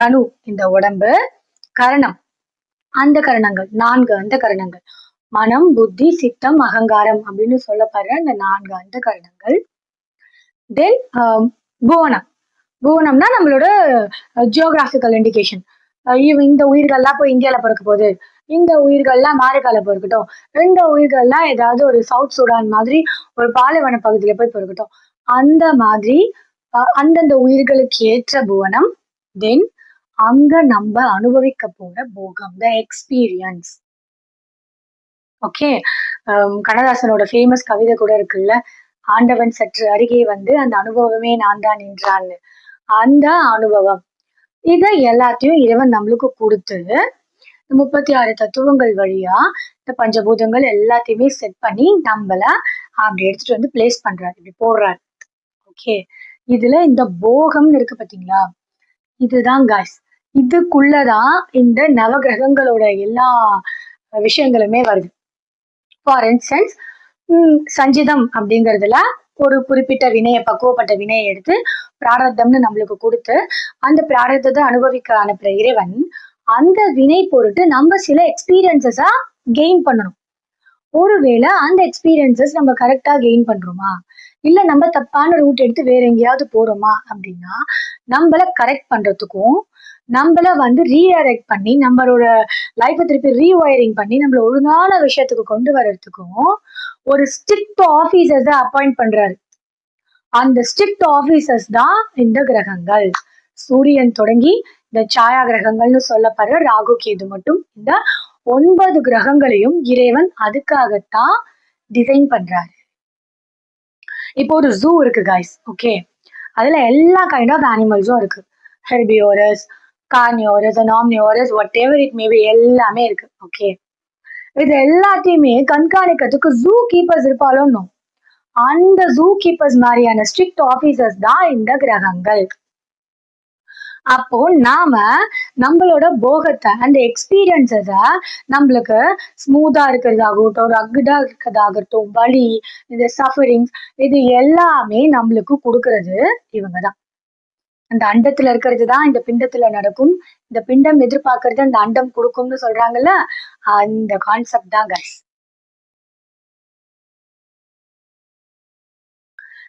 தனு இந்த உடம்பு, கரணம் அந்த கரணங்கள் 4 அந்த கரணங்கள், மனம், புத்தி, சித்தம், அகங்காரம் அப்படின்னு சொல்லப்படுற அந்த 4 அந்த கரணங்கள். தென் புவனம். புவனம்னா நம்மளோட ஜியோகிராபிக்கல் இண்டிகேஷன். இந்த உயிர்கள்லாம் போய் இந்தியால பிறக்க போகுது, இந்த உயிர்கள்லாம் அமெரிக்கால பிறக்கட்டும், இந்த உயிர்கள்லாம் ஏதாவது ஒரு சவுத் சூடான் மாதிரி ஒரு பாலைவன பகுதியில போய் பிறக்கட்டும், அந்த மாதிரி அந்தந்த உயிர்களுக்கு ஏற்ற புவனம். தென் அங்க நம்ம அனுபவிக்க போற போகம், த எக்ஸ்பீரியன்ஸ். ஓகே. கண்ணதாசனோட ஃபேமஸ் கவிதை கூட இருக்குல்ல, ஆண்டவன் சற்று அருகே வந்து அந்த அனுபவமே நான் தான் நின்றான்னு. அந்த அனுபவம் இதை எல்லாத்தையும் இறைவன் நம்மளுக்கு கொடுத்து 36 தத்துவங்கள் வழியா இந்த பஞ்சபூதங்கள் எல்லாத்தையுமே செட் பண்ணி நம்மள அப்படி எடுத்துட்டு வந்து பிளேஸ் பண்றாரு, இப்படி போடுறாரு. ஓகே. இதுல இந்த போகம்னு இருக்கு பாத்தீங்களா, இதுதான் காய்ஸ். இதுக்குள்ளதான் இந்த நவகிரகங்களோட எல்லா விஷயங்களுமே வருது. ஃபார் இன்ஸ்டன்ஸ் சஞ்சிதம் அப்படிங்கிறதுல ஒரு குறிப்பிட்ட வினையை, பக்குவப்பட்ட வினையை எடுத்து பிராரத்தம்னு நம்மளுக்கு கொடுத்து அந்த பிராரத்தத்தை அனுபவிக்க அனுப்புற இறைவன் அந்த வினை பொருட்டு நம்ம சில எக்ஸ்பீரியன்சஸா கெயின் பண்ணணும். ஒருவேளை அந்த எக்ஸ்பீரியன்சஸ் நம்ம கரெக்டா கெயின் பண்றோமா, இல்ல நம்ம தப்பான ரூட் எடுத்து வேற எங்கேயாவது போறோமா அப்படின்னா நம்மள கரெக்ட் பண்றதுக்கும், நம்மள வந்து ரீடைரக்ட் பண்ணி நம்மளோட லைஃபை திருப்பி ரீவயரிங் பண்ணி நம்மள ஒழுங்கான விஷயத்துக்கு கொண்டு வர்றதுக்கும் ஒரு ஸ்ட்ரிக்ட் ஆபீசர்ஸை அப்பாயிண்ட் பண்றாரு. அந்த ஸ்ட்ரிக்ட் ஆபீசர்ஸ் தான் இந்த கிரகங்கள். சூரியன் தொடங்கி இந்த சாயா கிரகங்கள்னு சொல்லப்படுற ராகு கேது மட்டும், இந்த 9 கிரகங்களையும் இறைவன் அதுக்காகத்தான் டிசைன் பண்றாரு. இப்போ ஒரு ஜூ இருக்கு காய்ஸ். ஓகே. அதுல எல்லா கைண்ட் ஆஃப் அனிமல்ஸும் இருக்கு. Herbivores, carnivores, omnivores, whatever it maybe எல்லாமே இருக்கு. ஓகே. இது எல்லாத்தையுமே கண்காணிக்கிறதுக்கு ஜூ கீப்பர்ஸ் இருப்பாலும், அந்த ஜூ கீப்பர்ஸ் மாதிரியான ஸ்ட்ரிக்ட் ஆபீசர்ஸ் தான் இந்த கிரகங்கள். அப்போ நாம நம்மளோட போகத்தை, அந்த எக்ஸ்பீரியன்ஸஸ நம்மளுக்கு ஸ்மூத்தா இருக்கிறதாகட்டும், ரக்குடா இருக்கிறதாகட்டும், வலி, இந்த சஃபரிங்ஸ், இது எல்லாமே நம்மளுக்கு கொடுக்கறது இவங்கதான். அந்த அண்டத்துல இருக்கிறது தான் இந்த பிண்டத்துல நடக்கும், இந்த பிண்டம் எதிர்பார்க்கறது அந்த அண்டம் கொடுக்கும்னு சொல்றாங்கல்ல, அந்த கான்செப்ட் தான் கைஸ்.